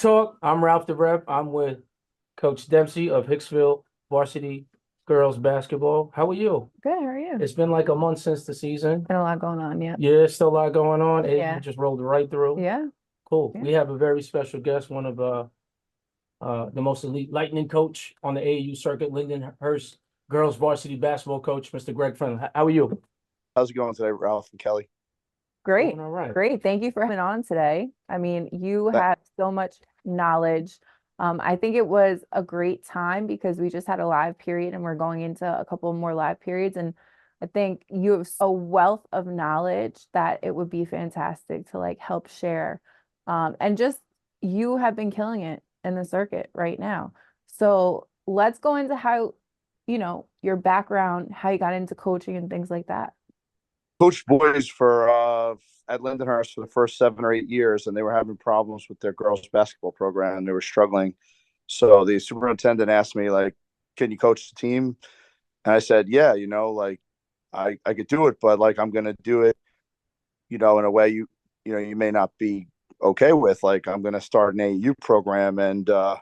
Talk. I'm Ralph the Rep. I'm with Coach Dempsey of Hicksville Varsity Girls Basketball. How are you? Good, how are you? It's been like a month since the season. Been a lot going on, yeah. Yeah, still a lot going on. You Yeah. just rolled right through. Yeah. Cool. Yeah. We have a very special guest, one of the most elite Lightning coach on the AAU circuit, Lindenhurst Girls Varsity Basketball coach, Mr. Greg Flynn. How are you? How's it going today, Ralph and Kelly? Great. Doing all right. Great. Thank you for coming on today. I mean, you That, have so much knowledge. I think it was a great time because we just had a live period and we're going into a couple more live periods. And I think you have a wealth of knowledge that it would be fantastic to like help share. And just you have been killing it in the circuit right now. So let's go into how, your background, how you got into coaching and things like that. coached boys for at Lindenhurst for the first 7 or 8 years, and they were having problems with their girls basketball program. They were struggling. So the superintendent asked me, like, can you coach the team? And I said, yeah, like I could do it, but like I'm gonna do it, in a way you may not be okay with. Like I'm gonna start an AU program, and I'm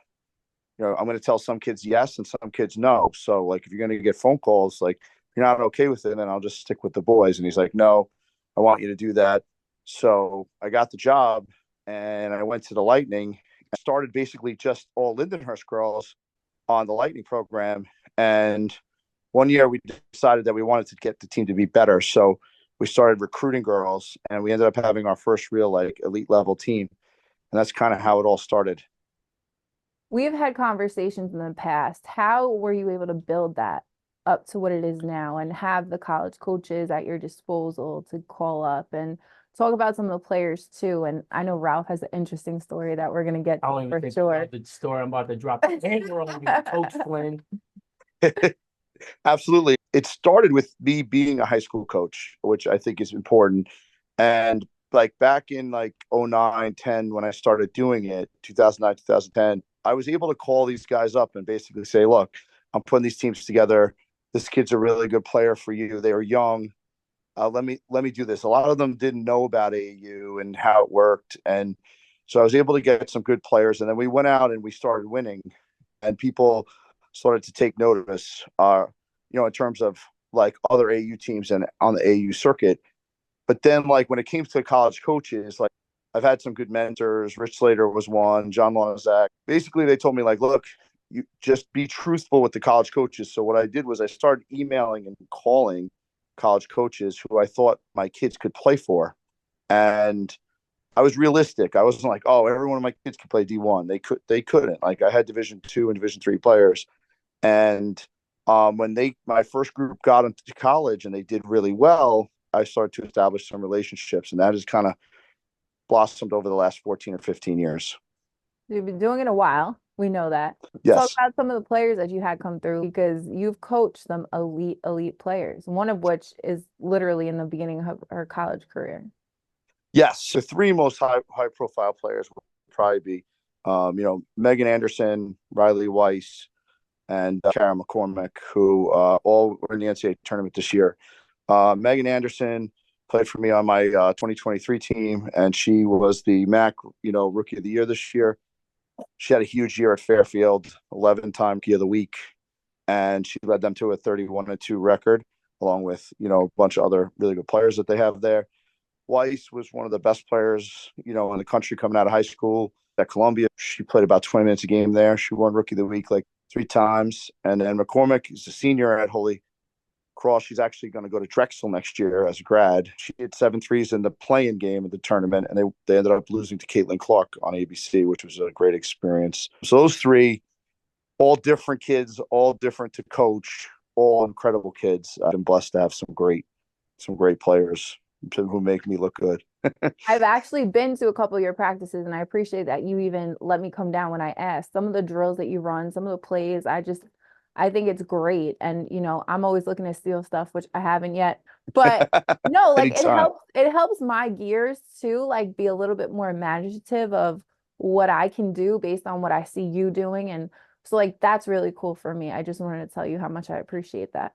gonna tell some kids yes and some kids no. So like if you're gonna get phone calls, like if you're not okay with it, then I'll just stick with the boys. And he's like, no, I want you to do that. So I got the job and I went to the Lightning. I started basically just all Lindenhurst girls on the Lightning program. And one year we decided that we wanted to get the team to be better. So we started recruiting girls and we ended up having our first real like elite level team. And that's kind of how it all started. We've had conversations in the past. How were you able to build that up to what it is now and have the college coaches at your disposal to call up and talk about some of the players too? And I know Ralph has an interesting story that we're going to get I to don't even for think sure. about the story I'm about to drop. And we're on you, Coach Flynn. Absolutely. It started with me being a high school coach, which I think is important. And like back in like '09, 10, when I started doing it, 2009, 2010, I was able to call these guys up and basically say, look, I'm putting these teams together. This kid's a really good player for you. They were young. Let me do this. A lot of them didn't know about AAU and how it worked. And so I was able to get some good players. And then we went out and we started winning. And people started to take notice, in terms of like other AU teams and on the AU circuit. But then, like when it came to college coaches, like I've had some good mentors. Rich Slater was one. John Lonzak. Basically, they told me like, look, you just be truthful with the college coaches. So what I did was I started emailing and calling college coaches who I thought my kids could play for, and I was realistic. I wasn't like, oh, every one of my kids could play D1. They couldn't. Like I had Division II and Division III players, and when my first group got into college and they did really well, I started to establish some relationships, and that has kind of blossomed over the last 14 or 15 years. You've been doing it a while. We know that. Talk Yes. about some of the players that you had come through because you've coached some elite players, one of which is literally in the beginning of her college career. Yes. The three most high profile players would probably be, Megan Anderson, Riley Weiss, and Kara McCormick, who all were in the NCAA tournament this year. Megan Anderson played for me on my 2023 team, and she was the MAC, Rookie of the Year this year. She had a huge year at Fairfield, 11-time Rookie of the Week, and she led them to a 31-2 record, along with a bunch of other really good players that they have there. Weiss was one of the best players, in the country coming out of high school at Columbia. She played about 20 minutes a game there. She won Rookie of the Week like 3 times. And then McCormick is a senior at Holy Cross. She's actually going to go to Drexel next year as a grad. She hit 7 threes in the play-in game of the tournament, and they ended up losing to Caitlin Clark on ABC, which was a great experience. So those three, all different kids, all different to coach, all incredible kids. I've been blessed to have some great players who make me look good. I've actually been to a couple of your practices, and I appreciate that you even let me come down when I asked. Some of the drills that you run, some of the plays, I think it's great. And I'm always looking to steal stuff, which I haven't yet. But no, like Anytime. it helps my gears too, like be a little bit more imaginative of what I can do based on what I see you doing. And so like that's really cool for me. I just wanted to tell you how much I appreciate that.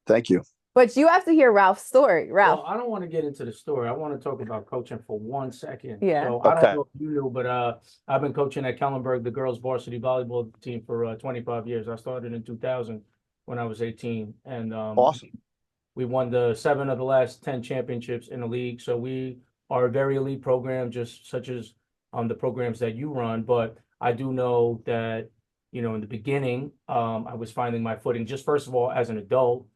Thank you. But you have to hear Ralph's story. Ralph. Well, I don't want to get into the story. I want to talk about coaching for 1 second. Yeah. So I don't Okay. know if you knew, but I've been coaching at Kellenberg, the girls' varsity volleyball team, for 25 years. I started in 2000 when I was 18, and Awesome. we won the 7 of the last 10 championships in the league. So we are a very elite program, just such as the programs that you run. But I do know that, in the beginning, I was finding my footing just first of all as an adult,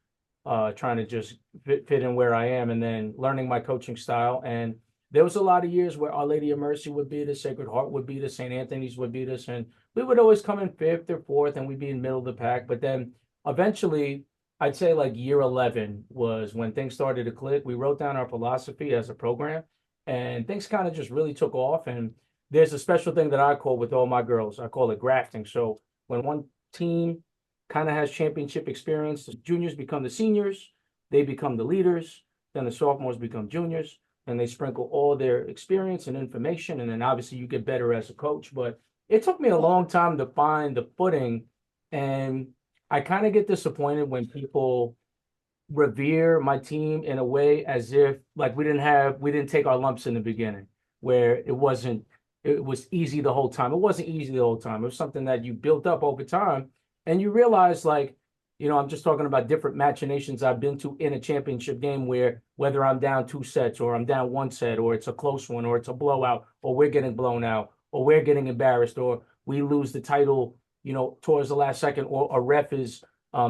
trying to just fit in where I am, and then learning my coaching style. And there was a lot of years where Our Lady of Mercy would beat us, Sacred Heart would beat us, St. Anthony's would beat us, and we would always come in fifth or fourth, and we'd be in middle of the pack. But then eventually, I'd say like year 11 was when things started to click. We wrote down our philosophy as a program, and things kind of just really took off. And there's a special thing that I call with all my girls. I call it grafting. So when one team kind of has championship experience, the juniors become the seniors, they become the leaders, then the sophomores become juniors, and they sprinkle all their experience and information. And then obviously you get better as a coach. But it took me a long time to find the footing. And I kind of get disappointed when people revere my team in a way as if like we didn't take our lumps in the beginning, where it was easy the whole time. It wasn't easy the whole time. It was something that you built up over time, and you realize, like, I'm just talking about different machinations I've been to in a championship game, where whether I'm down 2 sets or I'm down 1 set, or it's a close one, or it's a blowout, or we're getting blown out, or we're getting embarrassed, or we lose the title, towards the last second, or a ref is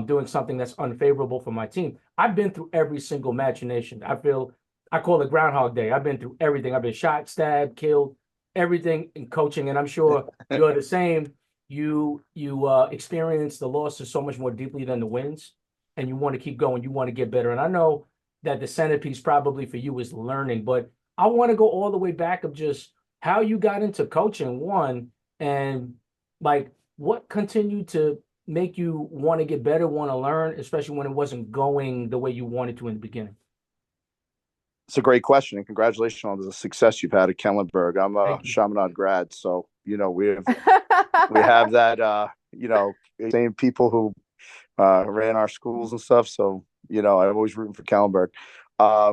doing something that's unfavorable for my team. I've been through every single machination. I call it Groundhog Day. I've been through everything. I've been shot, stabbed, killed, everything in coaching, and I'm sure you're the same. You experience the losses so much more deeply than the wins, and you want to keep going. You want to get better. And I know that the centerpiece probably for you is learning, but I want to go all the way back of just how you got into coaching, one, and like what continued to make you want to get better, want to learn, especially when it wasn't going the way you wanted to in the beginning? It's a great question, and congratulations on the success you've had at Kellenberg. I'm a Thank you. Chaminade grad, so we have that same people who ran our schools and stuff. So I'm always rooting for Kellenberg.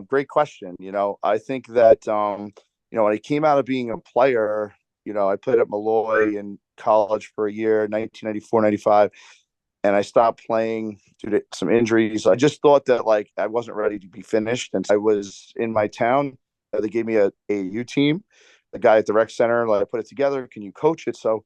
Great question. I think that when I came out of being a player, I played at Malloy in college for a year, 1994, 95. And I stopped playing due to some injuries. I just thought that like I wasn't ready to be finished. And I was in my town. They gave me a AAU team. The guy at the rec center, like, I put it together. Can you coach it? So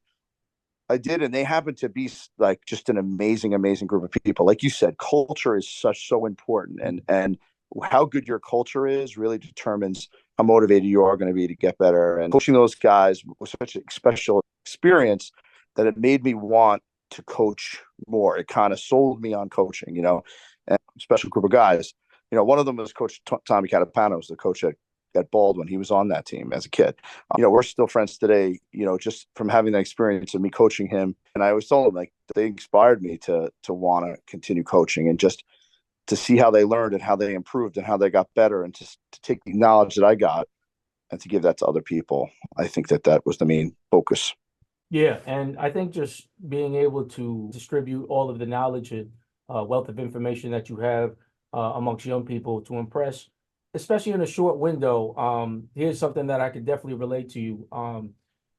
I did, and they happened to be like just an amazing, amazing group of people. Like you said, culture is so important, and how good your culture is really determines how motivated you are going to be to get better. And coaching those guys was such a special experience that it made me want to coach more. It kind of sold me on coaching, and a special group of guys. One of them was Coach Tommy Catapano, was the coach at Baldwin. He was on that team as a kid. We're still friends today, just from having that experience of me coaching him. And I always told him, like, they inspired me to want to continue coaching, and just to see how they learned and how they improved and how they got better, and just to take the knowledge that I got and to give that to other people. I think that was the main focus. Yeah, and I think just being able to distribute all of the knowledge and wealth of information that you have amongst young people to impress, especially in a short window. Here's something that I could definitely relate to you.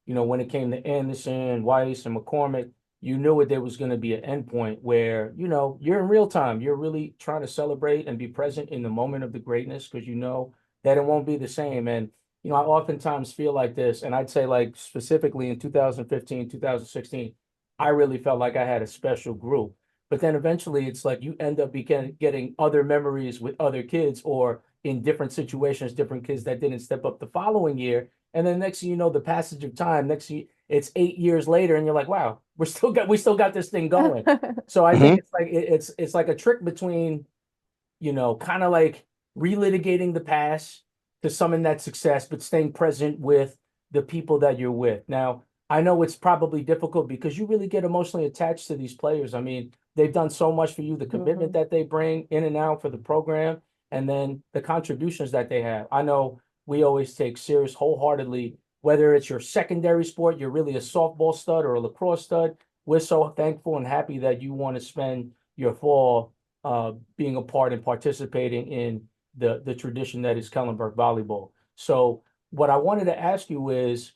When it came to Anderson, Weiss, and McCormick, you knew it, there was going to be an endpoint where, you're in real time. You're really trying to celebrate and be present in the moment of the greatness, because you know that it won't be the same. And I oftentimes feel like this, and I'd say like specifically in 2015, 2016, I really felt like I had a special group. But then eventually it's like you end up getting other memories with other kids, or in different situations, different kids that didn't step up the following year. And then next thing you know, the passage of time, next thing it's 8 years later, and you're like, wow, we still got this thing going. So I think it's like it's like a trick between, kind of like relitigating the past to summon that success, but staying present with the people that you're with. Now, I know it's probably difficult because you really get emotionally attached to these players. I mean, they've done so much for you, the commitment that they bring in and out for the program, and then the contributions that they have. I know we always take serious wholeheartedly, whether it's your secondary sport, you're really a softball stud or a lacrosse stud. We're so thankful and happy that you want to spend your fall being a part and participating in the tradition that is Kellenberg volleyball. So what I wanted to ask you is,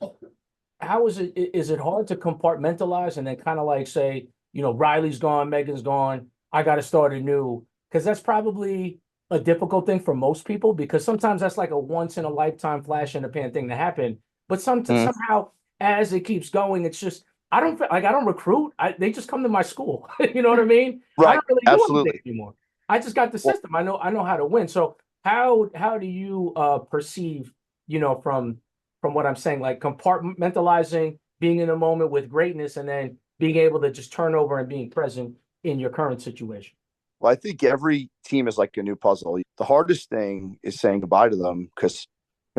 how is it hard to compartmentalize and then kind of like say, Riley's gone, Megan's gone, I got to start anew? Because that's probably a difficult thing for most people, because sometimes that's like a once in a lifetime flash in the pan thing to happen. But Mm. somehow as it keeps going, it's just, I don't feel like I don't recruit. They just come to my school. You know what I mean? I Right. don't really do anything Absolutely. anymore. I just got the Well, system. I know how to win. So how do you perceive, from what I'm saying, like compartmentalizing, being in the moment with greatness, and then being able to just turn over and being present in your current situation? Well, I think every team is like a new puzzle. The hardest thing is saying goodbye to them because,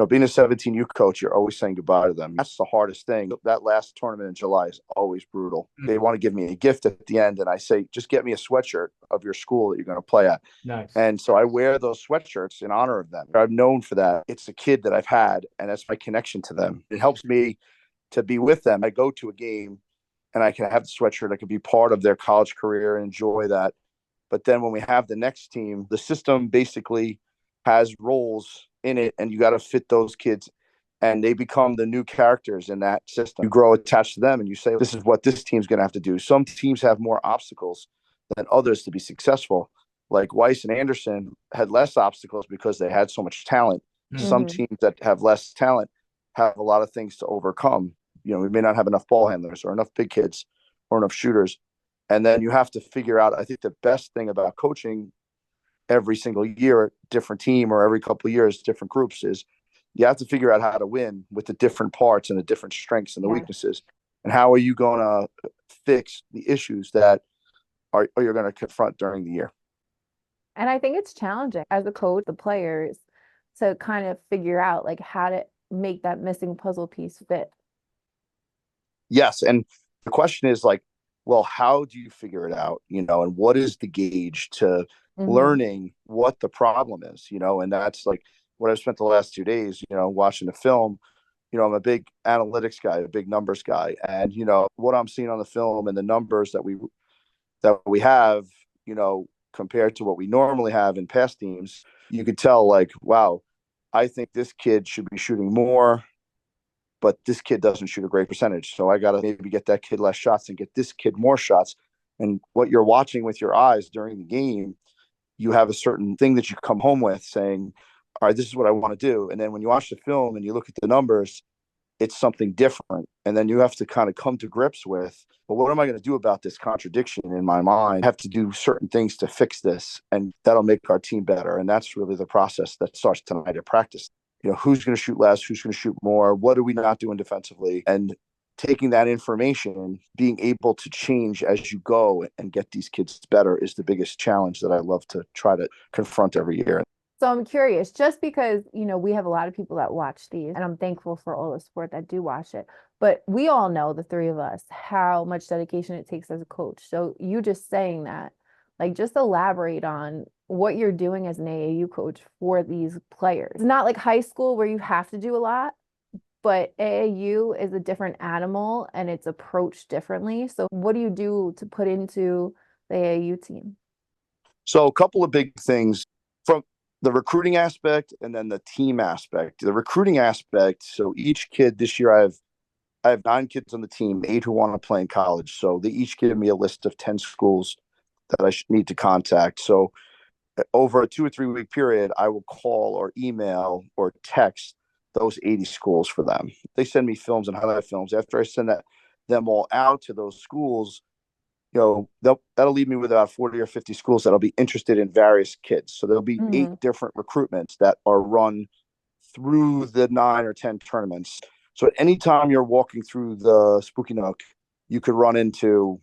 being a 17U coach, you're always saying goodbye to them. That's the hardest thing. That last tournament in July is always brutal. They want to give me a gift at the end, and I say, just get me a sweatshirt of your school that you're going to play at. Nice. And so I wear those sweatshirts in honor of them. I'm known for that. It's a kid that I've had, and that's my connection to them. It helps me to be with them. I go to a game and I can have the sweatshirt. I can be part of their college career and enjoy that. But then when we have the next team, the system basically has roles in it, and you got to fit those kids, and they become the new characters in that system. You grow attached to them, and you say, this is what this team's going to have to do. Some teams have more obstacles than others to be successful. Like Weiss and Anderson had less obstacles because they had so much talent. Some Mhm. teams that have less talent have a lot of things to overcome. We may not have enough ball handlers or enough big kids or enough shooters. And then you have to figure out, I think the best thing about coaching every single year, different team, or every couple of years, different groups, is you have to figure out how to win with the different parts and the different strengths and the Yeah. weaknesses. And how are you going to fix the issues that are you're going to confront during the year? And I think it's challenging as a coach, the players, to kind of figure out like how to make that missing puzzle piece fit. Yes. And the question is like, well, how do you figure it out? And what is the gauge to Mhm. learning what the problem is? And that's like what I've spent the last 2 days, watching the film. I'm a big analytics guy, a big numbers guy. And, what I'm seeing on the film and the numbers that we have, compared to what we normally have in past teams, you could tell like, wow, I think this kid should be shooting more, but this kid doesn't shoot a great percentage. So I got to maybe get that kid less shots and get this kid more shots. And what you're watching with your eyes during the game, you have a certain thing that you come home with saying, all right, this is what I want to do. And then when you watch the film and you look at the numbers, it's something different. And then you have to kind of come to grips with, well, what am I going to do about this contradiction in my mind? I have to do certain things to fix this, and that'll make our team better. And that's really the process that starts tonight at practice. Who's going to shoot less? Who's going to shoot more? What are we not doing defensively? And taking that information, being able to change as you go and get these kids better is the biggest challenge that I love to try to confront every year. So I'm curious, just because, we have a lot of people that watch these, and I'm thankful for all the sport that do watch it, but we all know, the three of us, how much dedication it takes as a coach. So you just saying that, like, just elaborate on what you're doing as an AAU coach for these players. It's not like high school where you have to do a lot, but AAU is a different animal and it's approached differently. So what do you do to put into the AAU team? So a couple of big things from the recruiting aspect and then the team aspect. The recruiting aspect, so each kid this year, I have 9 kids on the team, 8 who want to play in college. So they each give me a list of 10 schools that I need to contact. So over a 2 or 3 week period, I will call or email or text those 80 schools for them. They send me films and highlight films. After I send them all out to those schools, that'll leave me with about 40 or 50 schools that'll be interested in various kids. So there'll be 8 Mhm. different recruitments that are run through the 9 or 10 tournaments. So at any time you're walking through the Spooky Nook, you could run into,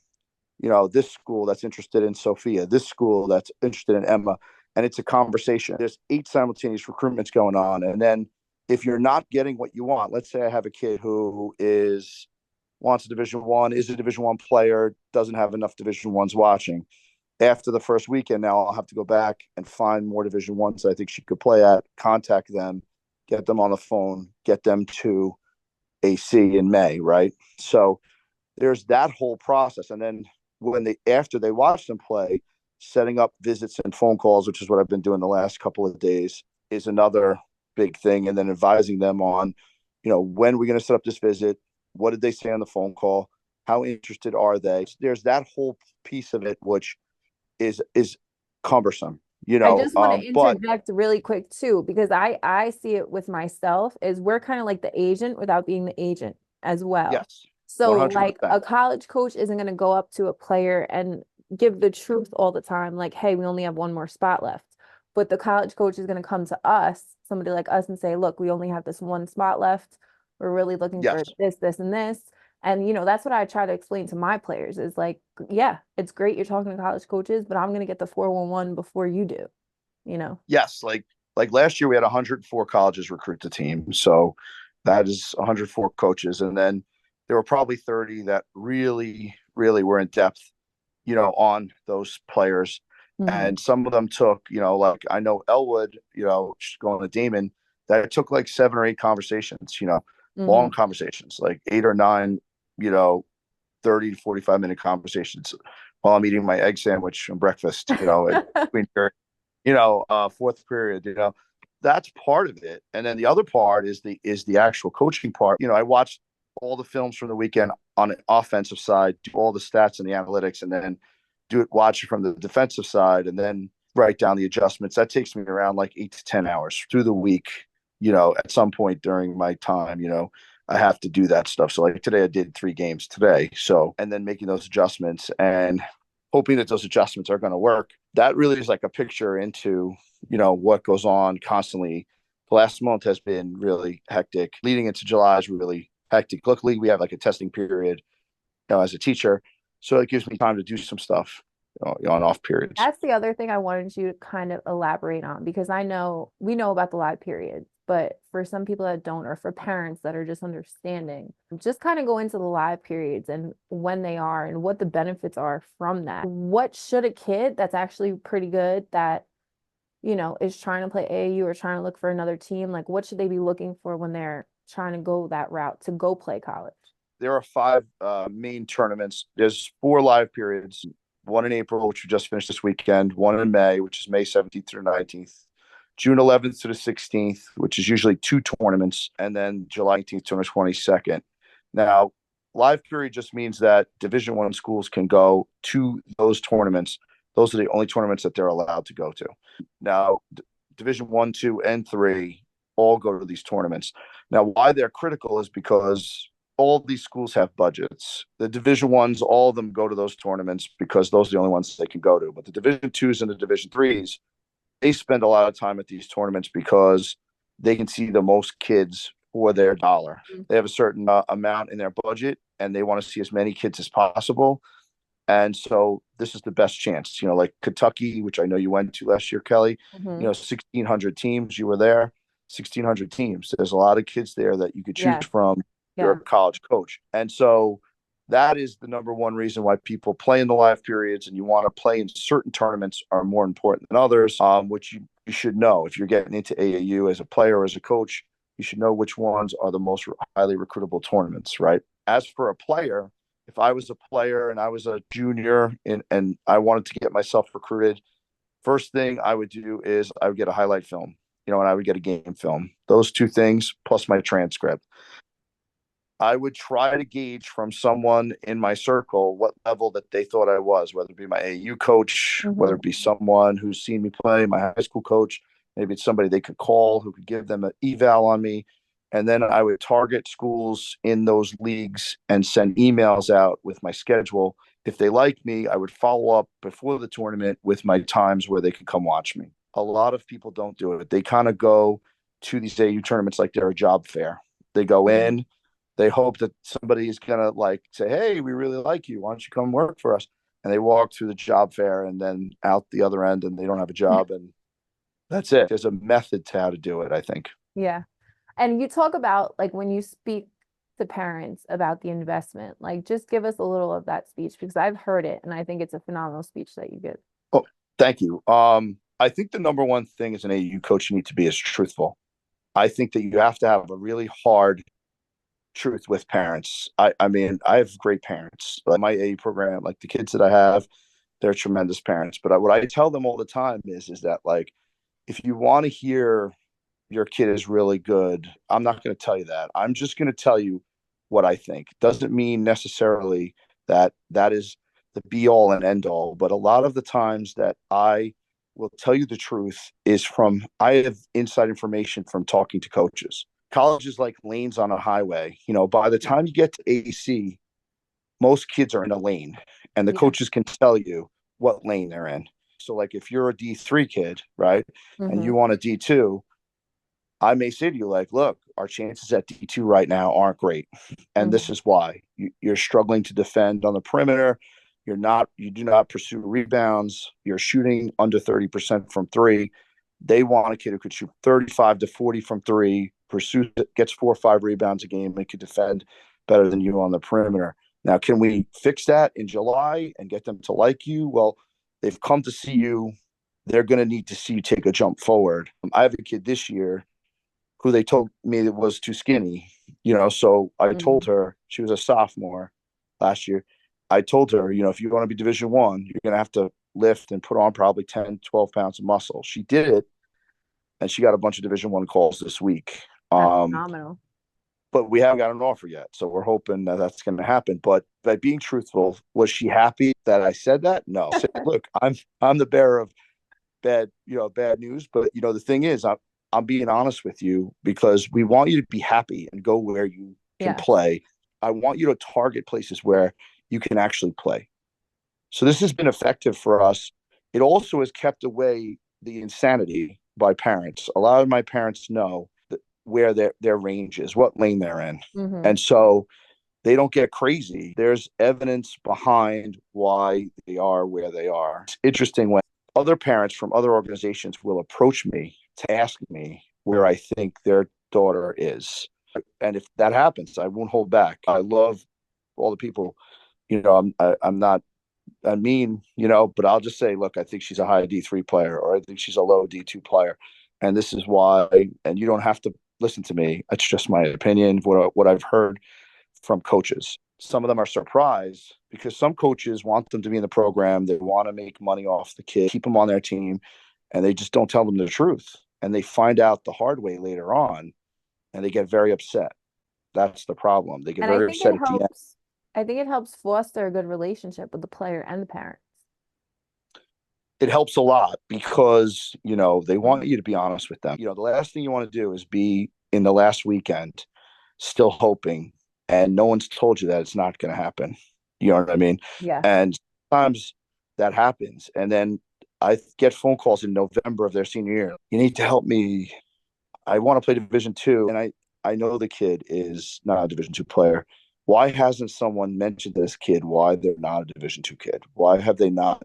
this school that's interested in Sophia, this school that's interested in Emma, and it's a conversation. There's 8 simultaneous recruitments going on. And then if you're not getting what you want, let's say I have a kid who wants a Division 1, is a Division 1 player, doesn't have enough Division 1s watching. After the first weekend, now I'll have to go back and find more Division 1s I think she could play at, contact them, get them on the phone, get them to AC in May, right? So there's that whole process. And then after they watch them play, setting up visits and phone calls, which is what I've been doing the last couple of days, is another big thing. And then advising them on, when we're going to set up this visit, what did they say on the phone call? How interested are they? There's that whole piece of it, which is cumbersome, I just want to but interject really quick too, because I see it with myself is we're kind of like the agent without being the agent as well. yes, So like 100%. a college coach isn't going to go up to a player and give the truth all the time, like, hey, we only have one more spot left. But the college coach is going to come to us, somebody like us, and say, look, we only have this one spot left. We're really looking Yes. for this, this, and this. And that's what I try to explain to my players is like, yeah, it's great you're talking to college coaches, but I'm going to get the 411 before you do. Yes, like last year we had 104 colleges recruit the team, so that is 104 coaches, and then there were probably 30 that really, really were in depth, on those players, Mhm. and some of them took, like I know Elwood, going to Damon, that it took like 7 or 8 conversations, long Mhm. conversations, like 8 or 9, you know, 30 to 45-minute conversations while I'm eating my egg sandwich and breakfast, between fourth period, that's part of it. And then the other part is the actual coaching part. I watched all the films from the weekend on the offensive side, do all the stats and the analytics, and then watch it from the defensive side, and then write down the adjustments. That takes me around like 8 to 10 hours through the week. At some point during my time, I have to do that stuff. So like today, I did 3 games today. So, and then making those adjustments and hoping that those adjustments are going to work. That really is like a picture into, what goes on constantly. The last month has been really hectic. Leading into July is really hectic. Luckily, we have like a testing period, as a teacher. So it gives me time to do some stuff, on off periods. That's the other thing I wanted you to kind of elaborate on because we know about the live periods, but for some people that don't, or for parents that are just understanding, just kind of go into the live periods and when they are and what the benefits are from that. What should a kid that's actually pretty good that, is trying to play AAU or trying to look for another team, like what should they be looking for when they're trying to go that route to go play college? There are 5 main tournaments. There's 4 live periods. One in April, which we just finished this weekend. One in May, which is May 17th through 19th. June 11th to the 16th, which is usually 2 tournaments, and then July 18th to the 22nd. Now, live period just means that Division One schools can go to those tournaments. Those are the only tournaments that they're allowed to go to. Now, Division One, Two, and Three all go to these tournaments. Now, why they're critical is because all these schools have budgets. The Division Ones, all of them go to those tournaments because those are the only ones they can go to. But the Division Twos and the Division Threes, they spend a lot of time at these tournaments because they can see the most kids for their dollar. They have a certain amount in their budget, and they want to see as many kids as possible. And so this is the best chance. Like Kentucky, which I know you went to last year, Kelly. Mm-hmm. 1,600 teams. You were there. 1,600 teams. There's a lot of kids there that you could choose Yeah. from. You're Yeah. a college coach, and so that is the number one reason why people play in the live periods, and you want to play in certain tournaments are more important than others, which you should know. If you're getting into AAU as a player or as a coach, you should know which ones are the most highly recruitable tournaments, right? As for a player, if I was a player and I was a junior and I wanted to get myself recruited, first thing I would do is I would get a highlight film, and I would get a game film. Those 2 things plus my transcript. I would try to gauge from someone in my circle what level that they thought I was, whether it be my AU coach, whether Mm-hmm. it be someone who's seen me play, my high school coach, maybe it's somebody they could call who could give them an eval on me. And then I would target schools in those leagues and send emails out with my schedule. If they liked me, I would follow up before the tournament with my times where they could come watch me. A lot of people don't do it. They kind of go to these AU tournaments like they're a job fair. They go Mm-hmm. in, they hope that somebody is going to like say, hey, we really like you. Why don't you come work for us? And they walk through the job fair and then out the other end and they don't have a job. And that's it. There's a method to how to do it, I think. Yeah. And you talk about like when you speak to parents about the investment, like just give us a little of that speech because I've heard it and I think it's a phenomenal speech that you give. Oh, thank you. I think the number one thing as an AU coach you need to be is truthful. I think that you have to have a really hard truth with parents. I mean, I have great parents. Like my AU program, like the kids that I have, They're tremendous parents. But what I tell them all the time is that, like, if you want to hear your kid is really good, I'm not going to tell you that. I'm just going to tell you what I think. Doesn't mean necessarily that that is the be all and end all, but a lot of the times that I will tell you the truth is from I have inside information from talking to coaches. College is like lanes on a highway. By the time you get to AC, most kids are in a lane, and the Yeah. coaches can tell you what lane they're in. So, like, if you're a D3 kid, right, and Mm-hmm. you want a D2, I may say to you, like, look, our chances at D2 right now aren't great. And this Mm-hmm. is why you're struggling to defend on the perimeter. You do not pursue rebounds. You're shooting under 30% from three. They want a kid who could shoot 35 to 40 from three, pursues it, gets 4 or 5 rebounds a game, and could defend better than you on the perimeter. Now, can we fix that in July and get them to like you? Well, they've come to see you. They're going to need to see you take a jump forward. I have a kid this year who they told me that was too skinny, so I told Mm-hmm. her, she was a sophomore last year. I told her, if you want to be Division 1, you're going to have to lift and put on probably 10, 12 pounds of muscle. She did it, and she got a bunch of Division 1 calls this week. That's phenomenal. But we haven't got an offer yet, so we're hoping that that's going to happen. But by being truthful, was she happy that I said that? No. Said, look, I'm the bearer of bad news, but the thing is, I'm being honest with you because we want you to be happy and go where you can Yeah. play. I want you to target places where you can actually play. So this has been effective for us. It also has kept away the insanity by parents. A lot of my parents know where their range is, what lane they're in. Mm-hmm. And so they don't get crazy. There's evidence behind why they are where they are. It's interesting when other parents from other organizations will approach me to ask me where I think their daughter is. And if that happens, I won't hold back. I love all the people. I'm not I mean, but I'll just say, look, I think she's a high D3 player, or I think she's a low D2 player. And this is why, and you don't have to listen to me. It's just my opinion, what I've heard from coaches. Some of them are surprised because some coaches want them to be in the program. They want to make money off the kid, keep them on their team, and they just don't tell them the truth. And they find out the hard way later on, and they get very upset. That's the problem. They get And I very think it upset at the end. helps. I think it helps foster a good relationship with the player and the parents. It helps a lot because they want Mm-hmm. you to be honest with them. The last thing you want to do is be in the last weekend still hoping, and no one's told you that it's not going to happen. You know what I mean? Yeah. And sometimes that happens, and then I get phone calls in November of their senior year. You need to help me. I want to play Division 2, and I know the kid is not a Division 2 player. Why hasn't someone mentioned to this kid why they're not a Division 2 kid? Why have they not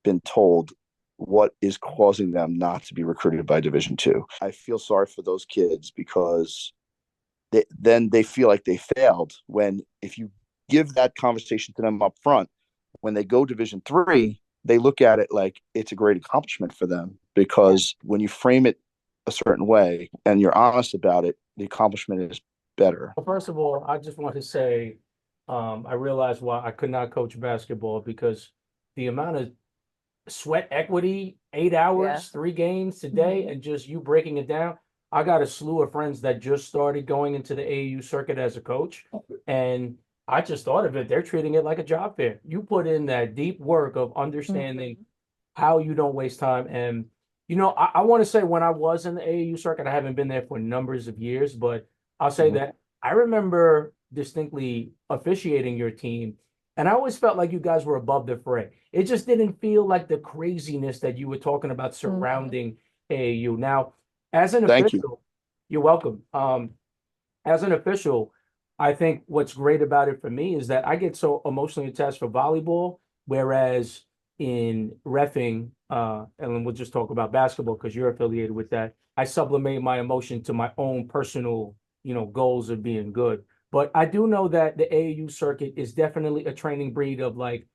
been told what is causing them not to be recruited by Division 2? I feel sorry for those kids because then they feel like they failed. When if you give that conversation to them up front, when they go Division 3, they look at it like it's a great accomplishment for them because when you frame it a certain way and you're honest about it, the accomplishment is better. Well, first of all, I just want to say, I realized why I could not coach basketball because the amount of sweat equity, 8 hours, 3 games today, Mhm. and just you breaking it down. I got a slew of friends that just started going into the AAU circuit as a coach, and I just thought of it. They're treating it like a job fair. You put in that deep work of understanding Mhm. how you don't waste time. And, I want to say when I was in the AAU circuit, I haven't been there for numbers of years, but I'll say that I remember distinctly officiating your team. And I always felt like you guys were above the fray. It just didn't feel like the craziness that you were talking about Mhm. surrounding AAU. Now, as an Thank you. official, you're welcome. As an official, I think what's great about it for me is that I get so emotionally attached for volleyball, whereas in reffing, and then we'll just talk about basketball because you're affiliated with that. I sublimate my emotion to my own personal, goals of being good. But I do know that the AAU circuit is definitely a training breed of like,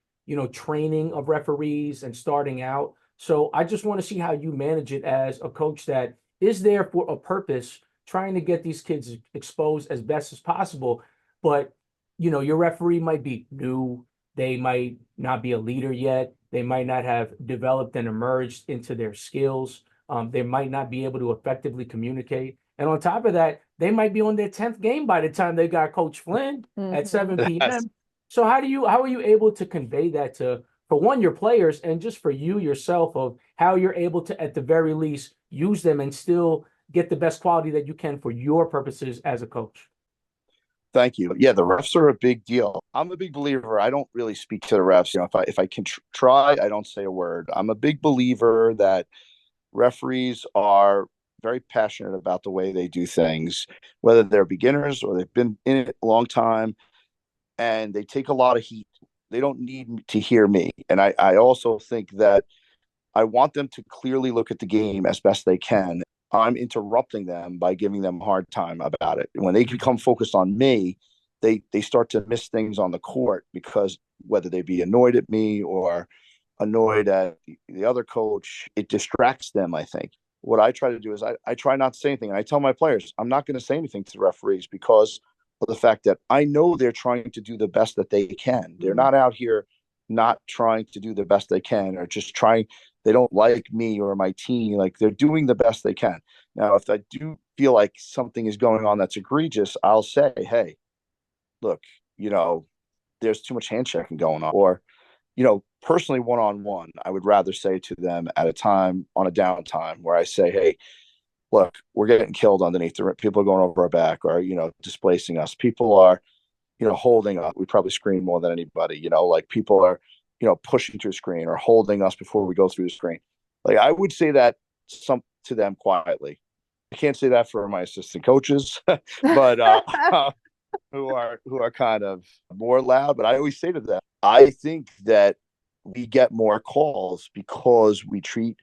training of referees and starting out. So I just want to see how you manage it as a coach that is there for a purpose, trying to get these kids exposed as best as possible. But your referee might be new, they might not be a leader yet. They might not have developed and emerged into their skills. They might not be able to effectively communicate. And on top of that, they might be on their 10th game by the time they got Coach Flynn at 7 Yes. p.m. So how are you able to convey that to, for one, your players, and just for you yourself, of how you're able to, at the very least, use them and still get the best quality that you can for your purposes as a coach? Thank you. Yeah, the refs are a big deal. I'm a big believer. I don't really speak to the refs. If I can try, I don't say a word. I'm a big believer that referees are very passionate about the way they do things, whether they're beginners or they've been in it a long time, and they take a lot of heat. They don't need to hear me. And I also think that I want them to clearly look at the game as best they can. I'm interrupting them by giving them a hard time about it. When they become focused on me, they start to miss things on the court, because whether they be annoyed at me or annoyed at the other coach, it distracts them, I think. What I try to do is I try not to say anything. And I tell my players, I'm not going to say anything to the referees, because of the fact that I know they're trying to do the best that they can. They're not out here not trying to do the best they can, or just trying, they don't like me or my team. Like, they're doing the best they can. Now, if I do feel like something is going on that's egregious, I'll say, hey, look, there's too much handshaking going on. Or, personally, one on one, I would rather say to them at a time on a downtime where I say, hey, look, we're getting killed underneath the rim. People are going over our back, or, displacing us. People are, holding up. We probably screen more than anybody, like people are, pushing through screen or holding us before we go through the screen. Like, I would say that some to them quietly. I can't say that for my assistant coaches, but who are kind of more loud. But I always say to them, I think that we get more calls because we treat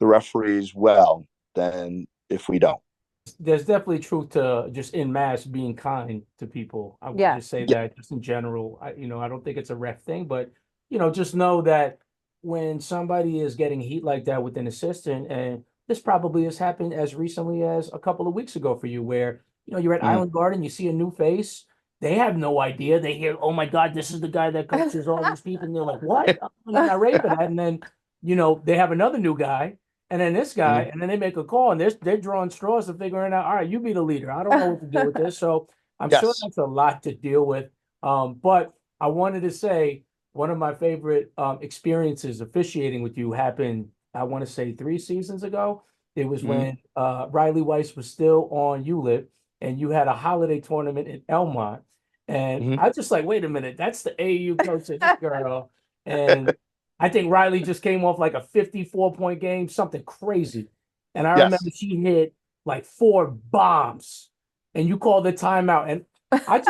the referees well than if we don't. There's definitely truth to just in mass being kind to people. I would Yeah. just say Yeah. that just in general. I don't think it's a ref thing, but just know that when somebody is getting heat like that with an assistant, and this probably has happened as recently as a couple of weeks ago for you, where you're at Mhm. Island Garden, you see a new face, they have no idea. They hear, "Oh my God, this is the guy that coaches all these people," and they're like, "What? I'm not ready for that." And then they have another new guy, and then this guy, Mhm. and then they make a call, and they're drawing straws and figuring out, all right, you be the leader. I don't know what to do with this. So I'm sure Yes. that's a lot to deal with. But I wanted to say one of my favorite experiences officiating with you happened, I want to say 3 seasons ago. It was Mhm. when Riley Weiss was still on ULIP, and you had a holiday tournament in Elmont. And Mhm. I was just like, wait a minute, that's the AAU coach of this girl. And I think Riley just came off like a 54-point game, something crazy. And I remember Yes. she hit like 4 bombs, and you called the timeout. And I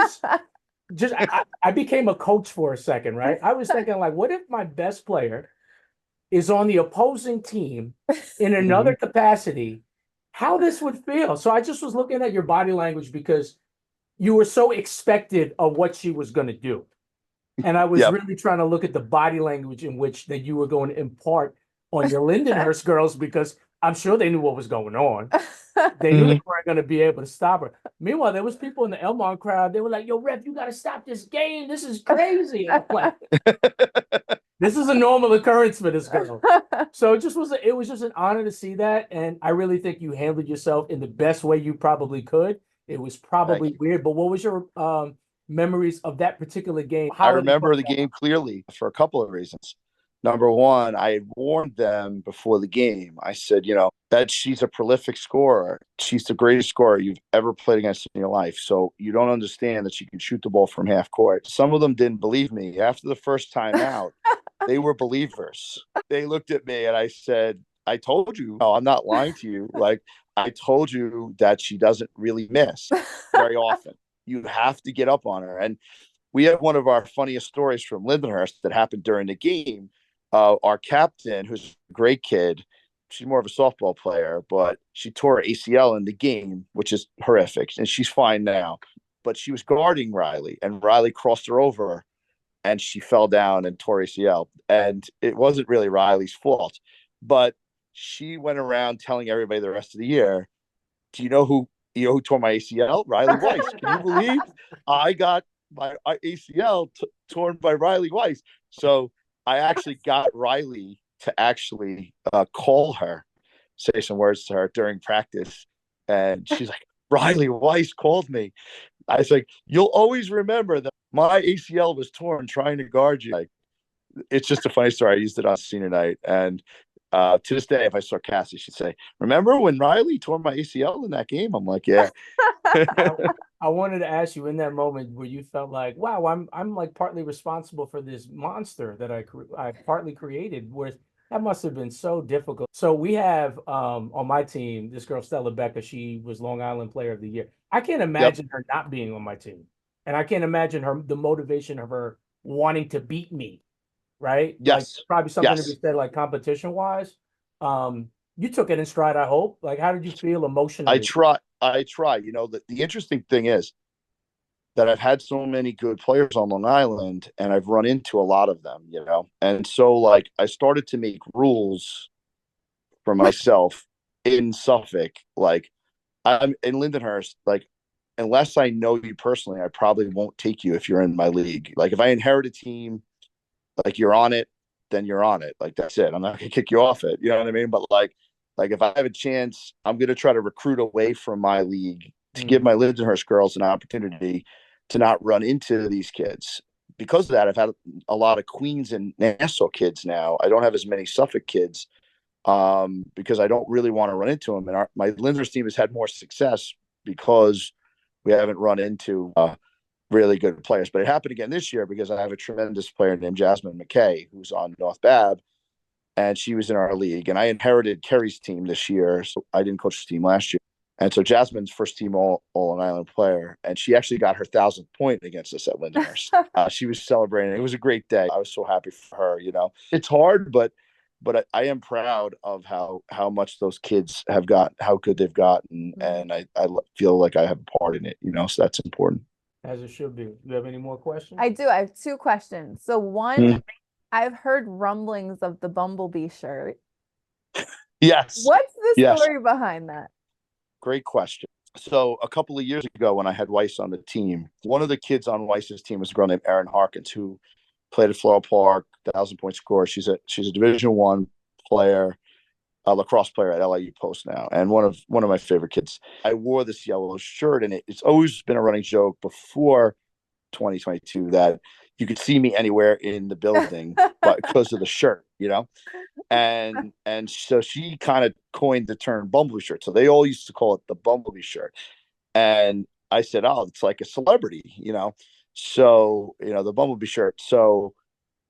I became a coach for a second, right? I was thinking, like, what if my best player is on the opposing team in another Mhm. capacity? How this would feel. So I just was looking at your body language, because you were so expected of what she was going to do. And I was Yep. really trying to look at the body language in which that you were going to impart on your Lindenhurst girls, because I'm sure they knew what was going on. They knew they Mhm. weren't going to be able to stop her. Meanwhile, there was people in the Elmont crowd. They were like, "Yo, ref, you got to stop this game. This is crazy." And I'm like, this is a normal occurrence for this girl. So it was just an honor to see that, and I really think you handled yourself in the best way you probably could. It was Thank probably you. weird, but what was your memories of that particular game? I Holiday remember the tournament. game clearly for a couple of reasons. Number one, I had warned them before the game. I said, that she's a prolific scorer. She's the greatest scorer you've ever played against in your life. So you don't understand that she can shoot the ball from half court. Some of them didn't believe me. After the first time out, they were believers. They looked at me and I said, I told you, no, I'm not lying to you. Like, I told you that she doesn't really miss very often. You have to get up on her. And we have one of our funniest stories from Lindenhurst that happened during the game. Our captain, who's a great kid, she's more of a softball player, but she tore her ACL in the game, which is horrific, and she's fine now. But she was guarding Riley, and Riley crossed her over, and she fell down and tore ACL. And it wasn't really Riley's fault, but she went around telling everybody the rest of the year, "Do you know who tore my ACL? Riley Weiss. Can you believe I got my ACL torn by Riley Weiss?" So I actually got Riley to actually call her, say some words to her during practice. And she's like, Riley Weiss called me. I was like, you'll always remember that my ACL was torn trying to guard you. Like, it's just a funny story. I used it on senior night. And to this day, if I saw Cassie, she'd say, remember when Riley tore my ACL in that game? I'm like, yeah. I, I wanted to ask you in that moment where you felt like, wow, I'm like partly responsible for this monster that I partly created. Where that must have been so difficult. So we have on my team this girl Stella Becca. She was Long Island Player of the Year. I can't Yep. imagine her not being on my team, and I can't imagine the motivation of her wanting to beat me. Right, like Yes. probably something to be Yes. said like competition wise. You took it in stride. I hope. Like, how did you feel I emotionally? try. I try. The interesting thing is that I've had so many good players on Long Island and I've run into a lot of them. And so like I started to make rules for myself in Suffolk. Like I'm in Lindenhurst, like unless I know you personally, I probably won't take you if you're in my league. Like if I inherit a team, like you're on it, then you're on it. Like that's it. I'm not gonna kick you off it. You know what I mean? But like if I have a chance, I'm gonna try to recruit away from my league to give Mm, my Lindenhurst girls an opportunity to not run into these kids. Because of that, I've had a lot of Queens and Nassau kids now. I don't have as many Suffolk kids because I don't really want to run into them. And my Lindenhurst team has had more success because we haven't run into really good players. But it happened again this year because I have a tremendous player named Jasmine McKay, who's on North Bab, and she was in our league. And I inherited Kerry's team this year, so I didn't coach the team last year. And so Jasmine's first team all an island player, and she actually got her 1,000th point against us at Lindenhurst. She was celebrating. It was a great day. I was so happy for her. It's hard, but I am proud of how much those kids have got, how good they've gotten, and I feel like I have a part in it. So that's important. as it should be. You have any more questions? I do. I have two questions. So one, Mm. I've heard rumblings of the Bumblebee shirt. Yes. What's the Yes. story behind that? Great question. So a couple of years ago, when I had Weiss on the team, one of the kids on Weiss's team was a girl named Erin Harkins, who played at Floral Park, 1,000 point scorer. She's a Division I player, a lacrosse player at LIU Post now, and one of my favorite kids. I wore this yellow shirt, and it's always been a running joke before 2022 that you could see me anywhere in the building, but because of the shirt. And so she kind of coined the term bumblebee shirt. So they all used to call it the bumblebee shirt. And I said, oh, it's like a celebrity. So, the bumblebee shirt. So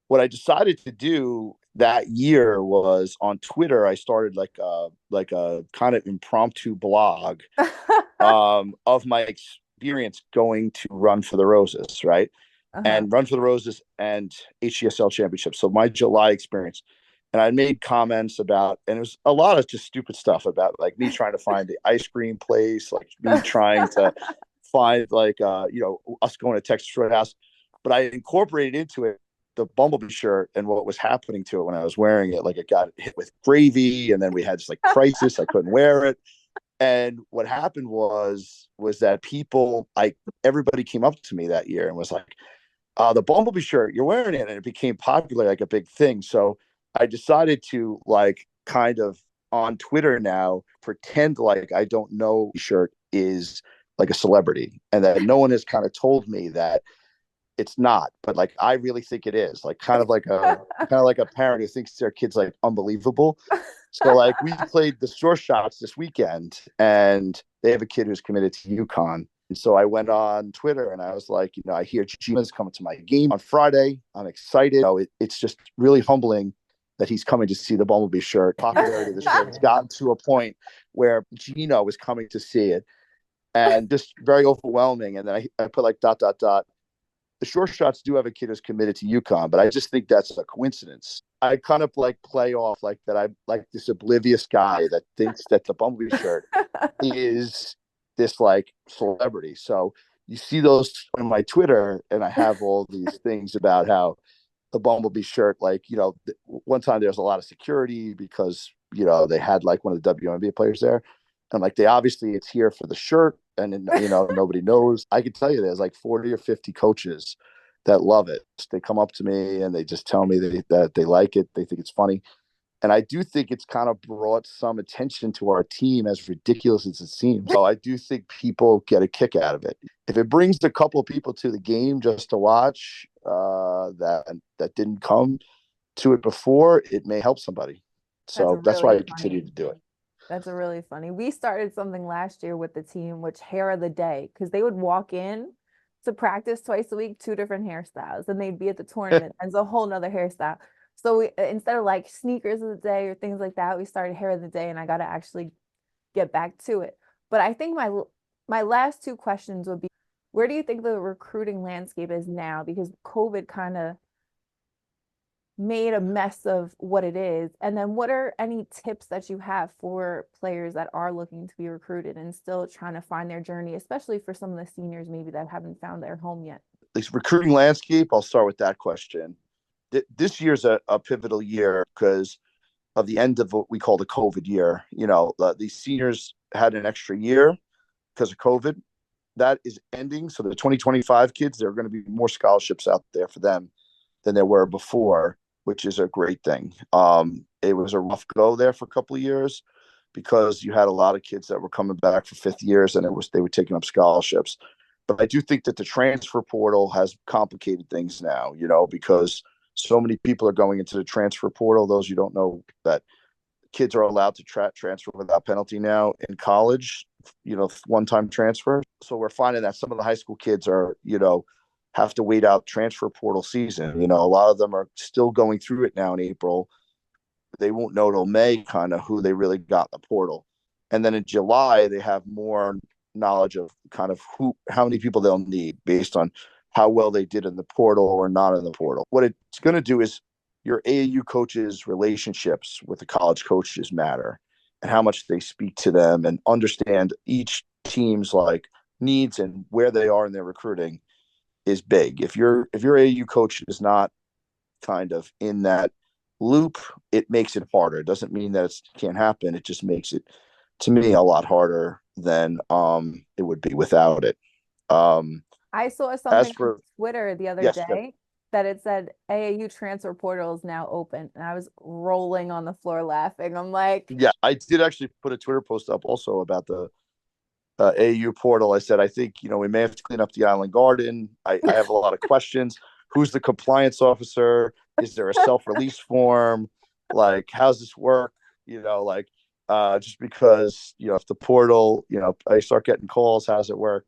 what I decided to do that year was on Twitter, I started like a kind of impromptu blog of my experience going to Run for the Roses, right? Uh-huh. And Run for the Roses and HGSL Championship. So my July experience. And I made comments about, and it was a lot of just stupid stuff about like me trying to find the ice cream place, like me trying to find like, us going to Texas Roadhouse. But I incorporated into it the Bumblebee shirt and what was happening to it when I was wearing it. Like it got hit with gravy, and then we had this like crisis. I couldn't wear it. And what happened was that everybody came up to me that year and was like, the Bumblebee shirt, you're wearing it. And it became popular, like a big thing. So I decided to like kind of on Twitter now pretend like I don't know shirt is like a celebrity, and that no one has kind of told me that it's not, but like I really think it is. Like kind of like a parent who thinks their kid's like unbelievable. So like we played the Shore Shots this weekend, and they have a kid who's committed to UConn. And so I went on Twitter and I was like, I hear Gina's coming to my game on Friday. I'm excited. It's just really humbling that he's coming to see the Bumblebee shirt. Popularity of the shirt has gotten to a point where Gino was coming to see it, and just very overwhelming. And then I put like dot dot dot. The Short Shots do have a kid who's committed to UConn, but I just think that's a coincidence. I kind of like play off like that. I'm like this oblivious guy that thinks that the Bumblebee shirt is this like celebrity. So you see those on my Twitter, and I have all these things about how the Bumblebee shirt, like, one time there was a lot of security because, they had like one of the WNBA players there. And like, it's here for the shirt. And, nobody knows. I can tell you there's like 40 or 50 coaches that love it. They come up to me and they just tell me that they like it. They think it's funny. And I do think it's kind of brought some attention to our team, as ridiculous as it seems. So I do think people get a kick out of it. If it brings a couple of people to the game just to watch that didn't come to it before, it may help somebody. So that's why I continue to do it. That's a really funny. We started something last year with the team, which hair of the day, because they would walk in to practice twice a week, two different hairstyles, and they'd be at the tournament and it's a whole nother hairstyle. So we, instead of like sneakers of the day or things like that, we started hair of the day, and I got to actually get back to it. But I think my last two questions would be, where do you think the recruiting landscape is now? Because COVID kind of made a mess of what it is. And then what are any tips that you have for players that are looking to be recruited and still trying to find their journey, especially for some of the seniors maybe that haven't found their home yet? This recruiting landscape, I'll start with that question. This year's a pivotal year because of the end of what we call the COVID year. These seniors had an extra year because of COVID. That is ending. So the 2025 kids, there are going to be more scholarships out there for them than there were before, which is a great thing. It was a rough go there for a couple of years because you had a lot of kids that were coming back for fifth years, and they were taking up scholarships. But I do think that the transfer portal has complicated things now, because so many people are going into the transfer portal. Those you don't know, that kids are allowed to transfer without penalty now in college, one-time transfer. So we're finding that some of the high school kids are, have to wait out transfer portal season. A lot of them are still going through it now in April. They won't know till May kind of who they really got in the portal. And then in July, they have more knowledge of kind of how many people they'll need based on how well they did in the portal or not in the portal. What it's going to do is your AAU coaches' relationships with the college coaches matter, and how much they speak to them and understand each team's like needs and where they are in their recruiting is big. If your AAU coach is not kind of in that loop, it makes it harder. It doesn't mean that it can't happen. It just makes it, to me, a lot harder than it would be without it. I saw something on Twitter the other yes, day that it said AAU transfer portal is now open, and I was rolling on the floor laughing. I'm like, yeah, I did actually put a Twitter post up also about the AAU portal. I said, I think, we may have to clean up the Island Garden. I have a lot of questions. Who's the compliance officer? Is there a self-release form? Like, how's this work? Just because, if the portal, I start getting calls, how does it work?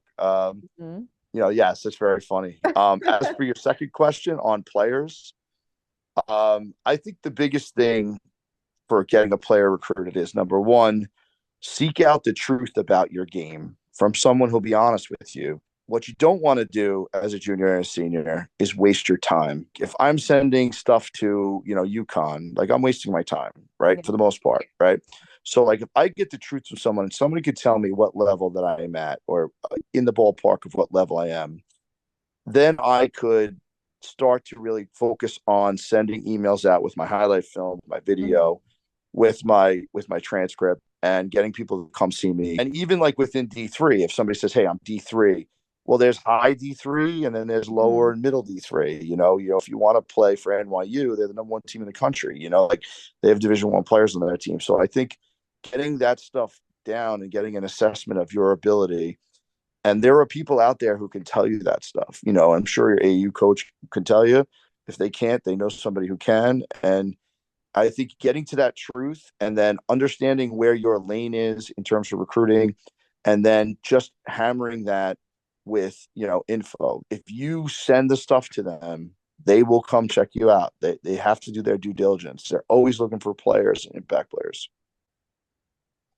Yes, it's very funny. As for your second question on players, I think the biggest thing for getting a player recruited is, number one, seek out the truth about your game from someone who'll be honest with you. What you don't want to do as a junior and a senior is waste your time. If I'm sending stuff to, UConn, like, I'm wasting my time, right? Yeah. For the most part, right? So like, if I get the truth from someone and somebody could tell me what level that I'm at, or in the ballpark of what level I am, then I could start to really focus on sending emails out with my highlight film, my video, with my transcript, and getting people to come see me. And even like within D3, if somebody says, hey, I'm D3, well, there's high D3 and then there's lower and middle D3. If you want to play for NYU, they're the number one team in the country. Like, they have Division I players on their team. So I think getting that stuff down and getting an assessment of your ability, and there are people out there who can tell you that stuff. I'm sure your AU coach can tell you. If they can't, they know somebody who can. And I think getting to that truth and then understanding where your lane is in terms of recruiting, and then just hammering that with, info. If you send the stuff to them, they will come check you out. They have to do their due diligence. They're always looking for players and impact players.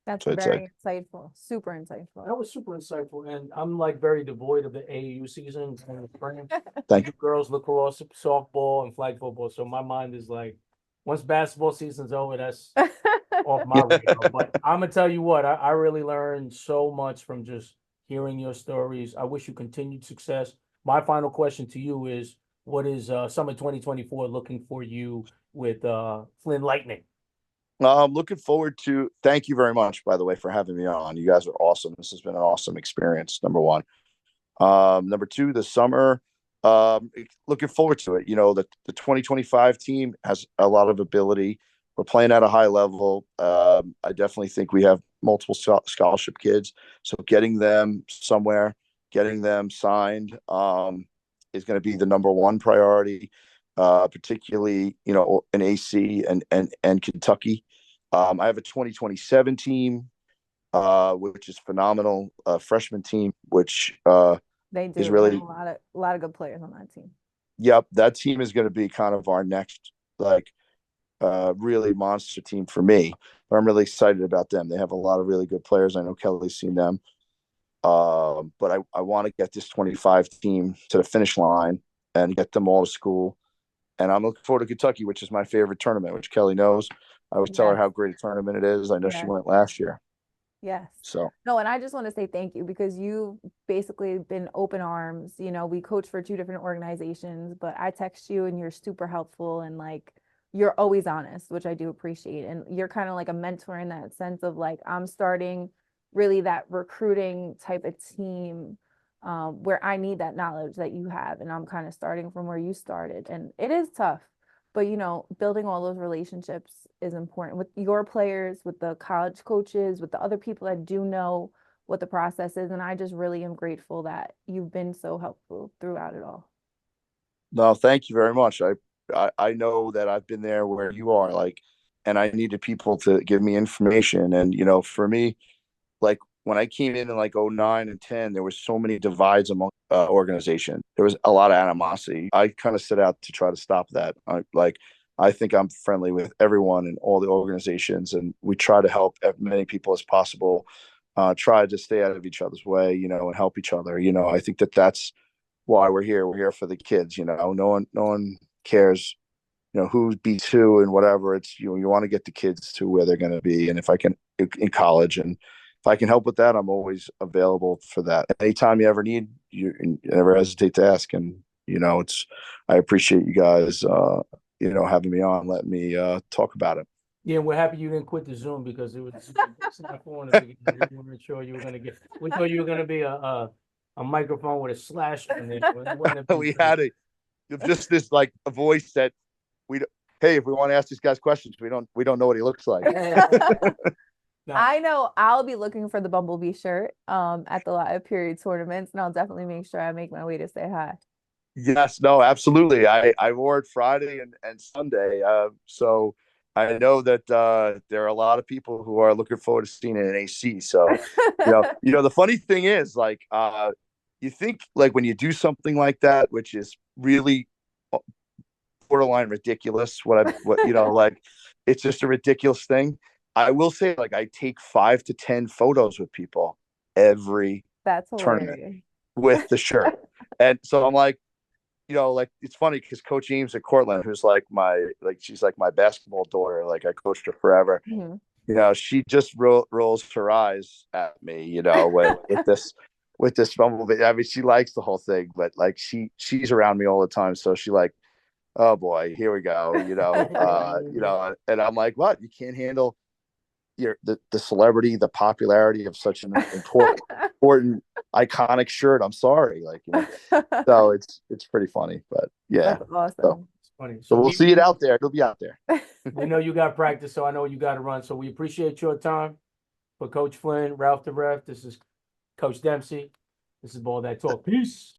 That's very insightful. Super insightful. That was super insightful. And I'm like very devoid of the AAU season in the spring. Thank you. Girls lacrosse, softball, and flag football. So my mind is like, once basketball season's over, that's off my radar. But I'm gonna tell you what, I really learned so much from just hearing your stories. I wish you continued success. My final question to you is, what is summer 2024 looking for you with Flynn Lightning? I'm looking forward to, thank you very much, by the way, for having me on. You guys are awesome. This has been an awesome experience, number one. Number two, this summer, Looking forward to it. You know, the 2025 team has a lot of ability. We're playing at a high level. I definitely think we have multiple scholarship kids. So getting them somewhere, getting them signed, is going to be the number one priority, particularly, you know, in AC and Kentucky. I have a 2027 team, which is phenomenal, freshman team, which They do. is They have really, a lot of good players on that team. yep, that team is going to be kind of our next, like, really monster team for me. But I'm really excited about them. They have a lot of really good players. I know Kelly's seen them. But I want to get this 25 team to the finish line and get them all to school. And I'm looking forward to Kentucky, which is my favorite tournament, which Kelly knows. I always tell her Yes. how great a tournament it is. I know she Yes. went last year. Yes. So, No, and I just want to say thank you because you've basically been open arms. You know, we coach for two different organizations, but I text you and you're super helpful and like you're always honest, which I do appreciate. And you're kind of like a mentor in that sense of like I'm starting really that recruiting type of team where I need that knowledge that you have. And I'm kind of starting from where you started. And it is tough. But you know, building all those relationships is important with your players, with the college coaches, with the other people that do know what the process is. And I just really am grateful that you've been so helpful throughout it all. no, thank you very much. I know that I've been there where you are, like, and I needed people to give me information. And, you know, for me, like when I came in like '09 and 10, there was so many divides among organization. There was a lot of animosity. I kind of set out to try to stop that. I think I'm friendly with everyone in all the organizations, and we try to help as many people as possible. Try to stay out of each other's way, you know, and help each other. You know, I think that that's why we're here. We're here for the kids. You know, no one cares, you know, who beats who and whatever. It's, you know, you want to get the kids to where they're going to be, and if I can, in college, and if I can help with that, I'm always available for that. Anytime you ever need, you never hesitate to ask. And you know, it's, I appreciate you guys, you know, having me on, letting me talk about it. Yeah, we're happy you didn't quit the Zoom because it was it's not for us. We weren't sure you were gonna get. We thought you were gonna be a microphone with a slash on it. It wouldn't have been We great. had just this like a voice that we, hey, if we want to ask these guys questions, we don't know what he looks like. No. I know I'll be looking for the Bumblebee shirt at the live period tournaments, and I'll definitely make sure I make my way to say hi. Yes, no, absolutely. I wore it Friday and Sunday. So I know that there are a lot of people who are looking forward to seeing it in AC. So, the funny thing is, like, you think like when you do something like that, which is really borderline ridiculous, like, it's just a ridiculous thing. I will say, like, I take 5 to 10 photos with people every That's tournament hilarious. with the shirt, and so I'm like, like it's funny because Coach Eames at Cortland, who's she's like my basketball daughter. Like I coached her forever. Mhm. She just rolls her eyes at me. With this Bumblebee. I mean, she likes the whole thing, but like she's around me all the time, so she like, oh boy, here we go. And I'm like, what? You can't handle the celebrity, the popularity of such an important iconic shirt. I'm sorry, so it's pretty funny, but yeah. That's So, awesome. It's funny. so we'll see it out there. It'll be out there. We know you got practice, so I know you got to run. So we appreciate your time. For Coach Flynn, Ralph the Ref, this is Coach Dempsey. This is Ball That Talk. Peace.